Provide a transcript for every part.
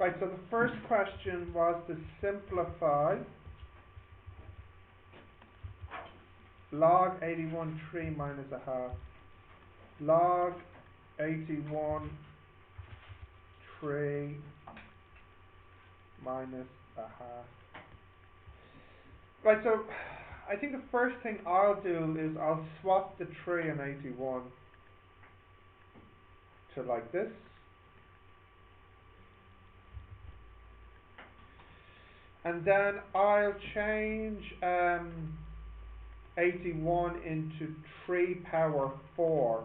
Right, so the first question was to simplify log 81 3 minus a half. Log 81 3 minus a half. Right, so I think the first thing I'll do is I'll swap the 3 and 81 to like this. And then I'll change 81 into 3 power 4.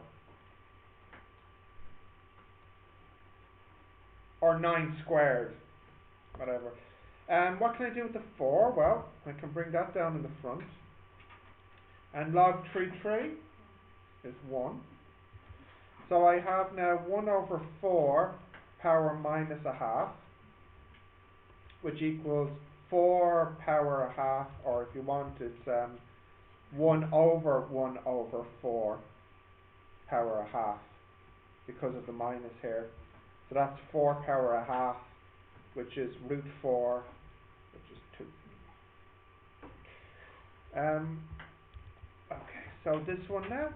Or 9 squared. Whatever. What can I do with the 4? Well, I can bring that down in the front. And log 3 is 1. So I have now 1 over 4 power minus a half, which equals 4 power a half, or if you want, it's 1 over 1 over 4 power a half, because of the minus here. So that's 4 power a half, which is root 4, which is 2. Okay, so this one now.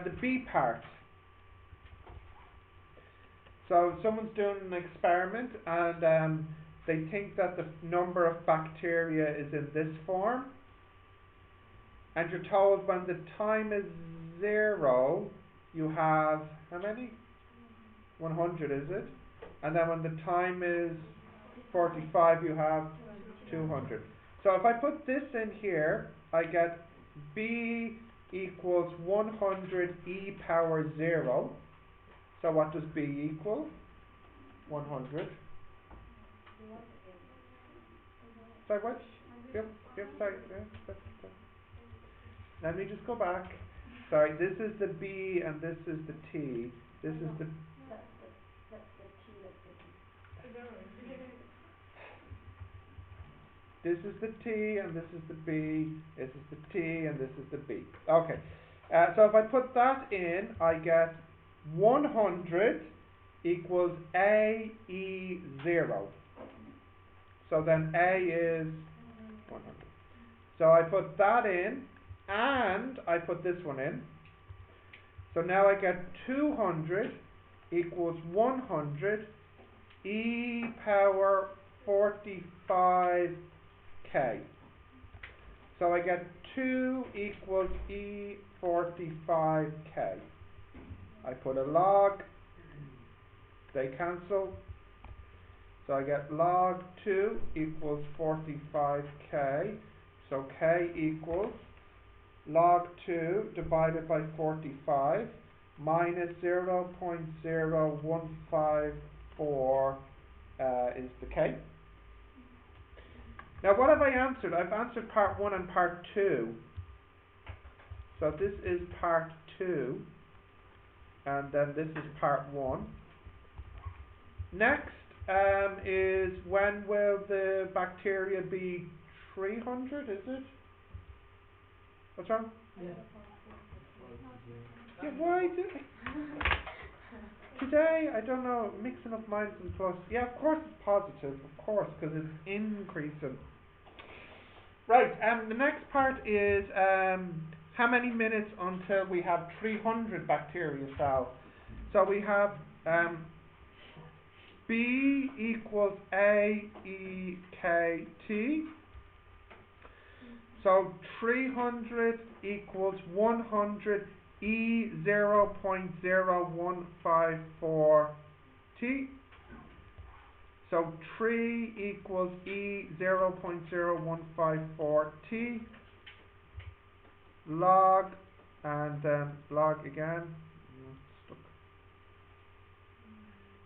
The B part. So someone's doing an experiment and they think that the number of bacteria is in this form. And you're told when the time is 0, you have, how many? 100, is it? And then when the time is 45, you have 200. So if I put this in here, I get B equals 100 e power 0. So what does B equal? 100. Sorry, what? Yep, sorry. Let me just go back. Sorry, this is the B and this is the T. This is the... That's the T, that's the T. This is the T and this is the B. This is the T and this is the B. Okay. So if I put that in, I get 100 equals AE0. So then A is 100. So I put that in, and I put this one in. So now I get 200 equals 100 e power 45k. So I get 2 equals e 45k. I put a log, they cancel. So I get log 2 equals 45k. So k equals log 2 divided by 45 minus 0.0154 is the k. Now what have I answered? I've answered part 1 and part 2. So this is part 2, and then this is part 1. Next is, when will the bacteria be 300, is it? What's wrong? Yeah. Yeah, why did today, I don't know, mixing up minus and plus. Yeah, of course it's positive, of course, because it's increasing. Right, the next part is how many minutes until we have 300 bacteria cells. So we have B equals AEKT. So 300 equals 100 E 0.0154 T. So 3 equals E 0.0154 T. Log, and then log again. Stuck.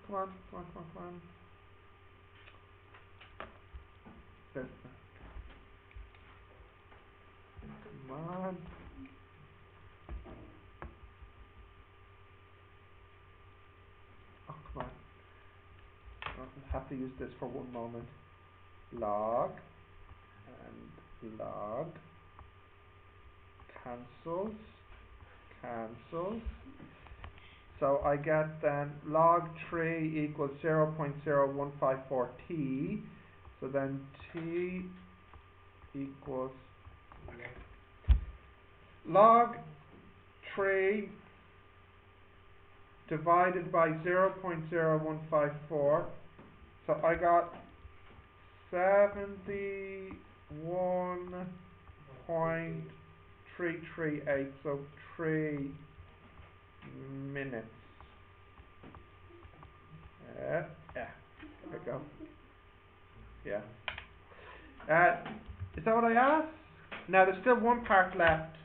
Come on. There's come on. Oh, come on. I'll have to use this for one moment. Log and log cancels. cancels. So I get then log 3 equals 0.0154t. So then t equals log 3 divided by 0.0154. So I got 71.338. So 3 minutes. Yeah, there we go. Yeah. Is that what I asked? Now there's still one part left.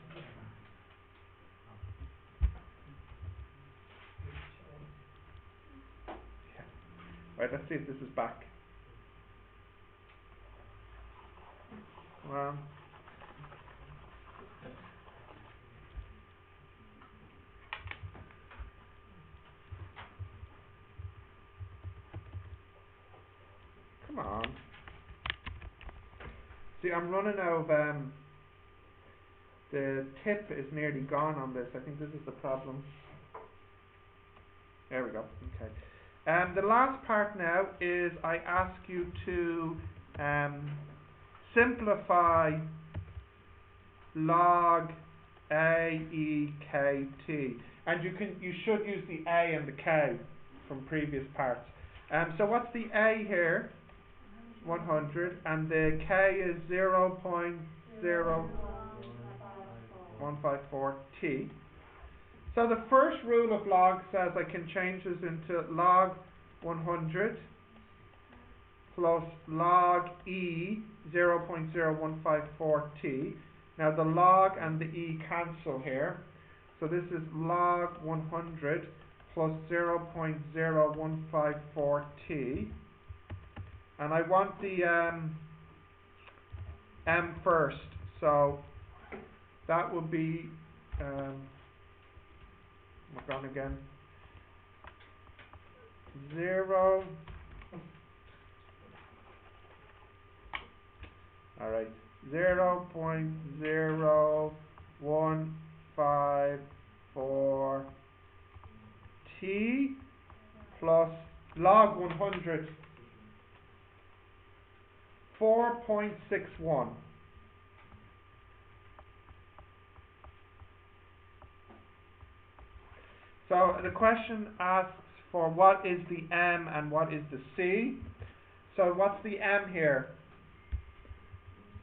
Yeah. Right, let's see if this is back. Well, come on. See, I'm running out of the tip is nearly gone on this. I think this is the problem. There we go. Okay. The last part now is I ask you to simplify log A E K T, and you should use the A and the K from previous parts. So what's the A here? 100, and the K is 0.0154t. So the first rule of log says I can change this into log 100 plus log E 0.0154t. Now the log and the E cancel here. So this is log 100 plus 0.0154t. And I want the m first. So that would be, I'm going again, 0. Alright, 0.0154t plus log 100, 4.61. So the question asks for what is the m and what is the c. So what's the m here?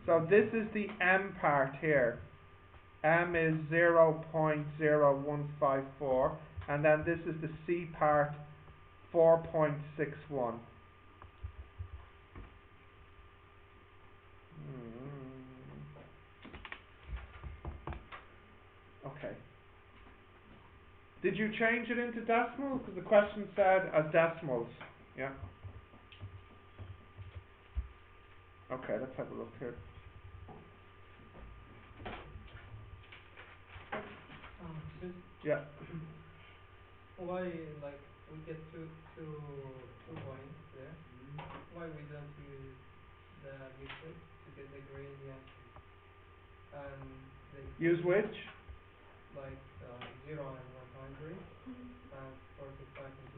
So this is the m part here. M is 0.0154, and then this is the c part, 4.61. Okay. Did you change it into decimals? Because the question said as decimals. Yeah. Okay, let's have a look here. Yeah. Why, like, we get two points there? Why we don't use the liquid to get the gradient and the Use equation? which? Like 0 and 100 and 45 and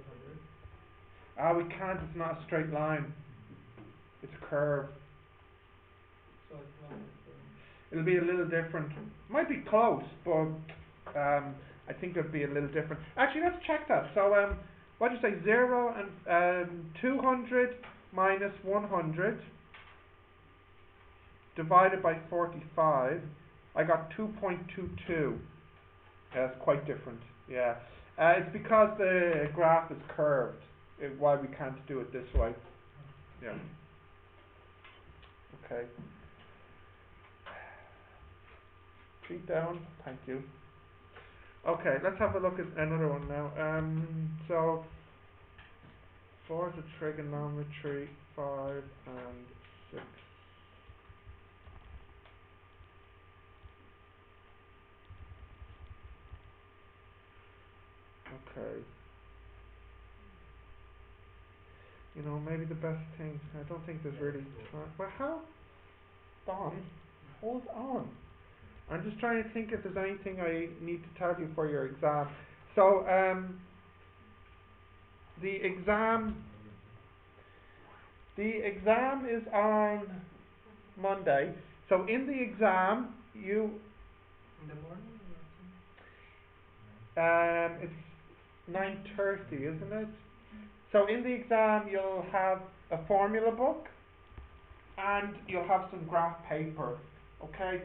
200. We can't, it's not a straight line. It's a curve. So it's not the same. It'll be a little different. Might be close, but I think it'll be a little different. Actually, let's check that. So, what do you say? 0 and 200 minus 100 divided by 45. I got 2.22. Yeah, it's quite different. Yeah. It's because the graph is curved. Why we can't do it this way. Yeah. Okay. Feet down. Thank you. Okay, let's have a look at another one now. So 4 is a trigonometry, 5 and 6. Okay. You know, maybe the best thing, I don't think there's really time. Well, how? Don, hold on. I'm just trying to think if there's anything I need to tell you for your exam. So, the exam, the exam is on Monday. So in the exam, In the morning or afternoon? it's 9:30, isn't it? So in the exam, you'll have a formula book and you'll have some graph paper. Okay.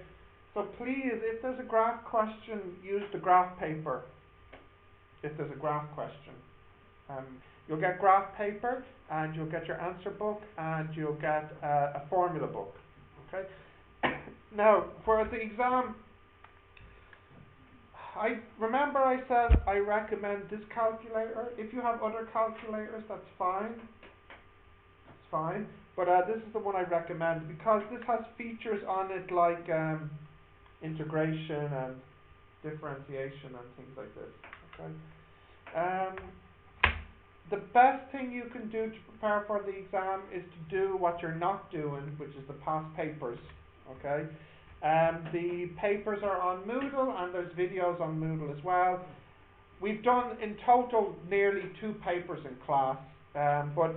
So please, if there's a graph question, use the graph paper. If there's a graph question, you'll get graph paper and you'll get your answer book and you'll get a formula book. Okay. Now for the exam, I said I recommend this calculator. If you have other calculators, that's fine. It's fine. But this is the one I recommend because this has features on it like integration and differentiation and things like this. Okay. The best thing you can do to prepare for the exam is to do what you're not doing, which is the past papers. Okay. The papers are on Moodle and there's videos on Moodle as well. We've done in total nearly 2 papers in class, but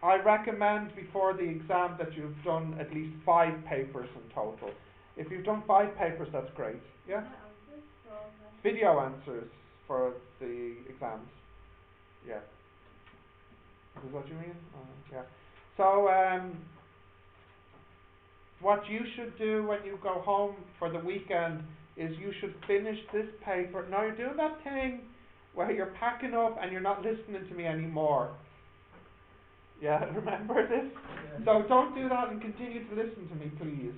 I recommend before the exam that you've done at least 5 papers in total. If you've done 5 papers, that's great. Yeah? Video answers for the exams. Yeah. Is that what you mean? Yeah. So, what you should do when you go home for the weekend is you should finish this paper. Now you're doing that thing where you're packing up and you're not listening to me anymore. Yeah, remember this? Yeah. So don't do that and continue to listen to me, please.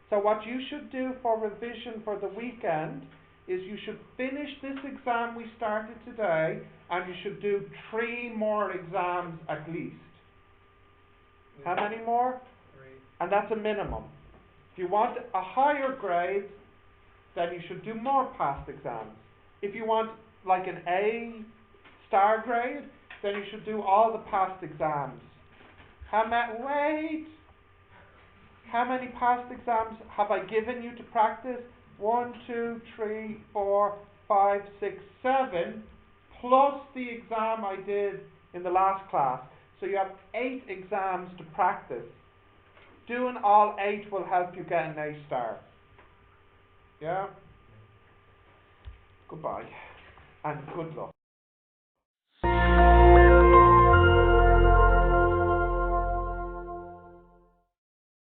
So what you should do for revision for the weekend is you should finish this exam we started today and you should do 3 more exams at least. How many more? 3. And that's a minimum. If you want a higher grade, then you should do more past exams. If you want like an A star grade, then you should do all the past exams. How many past exams have I given you to practice? 1, 2, 3, 4, 5, 6, 7, plus the exam I did in the last class. So you have 8 exams to practice. Doing all 8 will help you get an A star. Yeah? Goodbye. And good luck.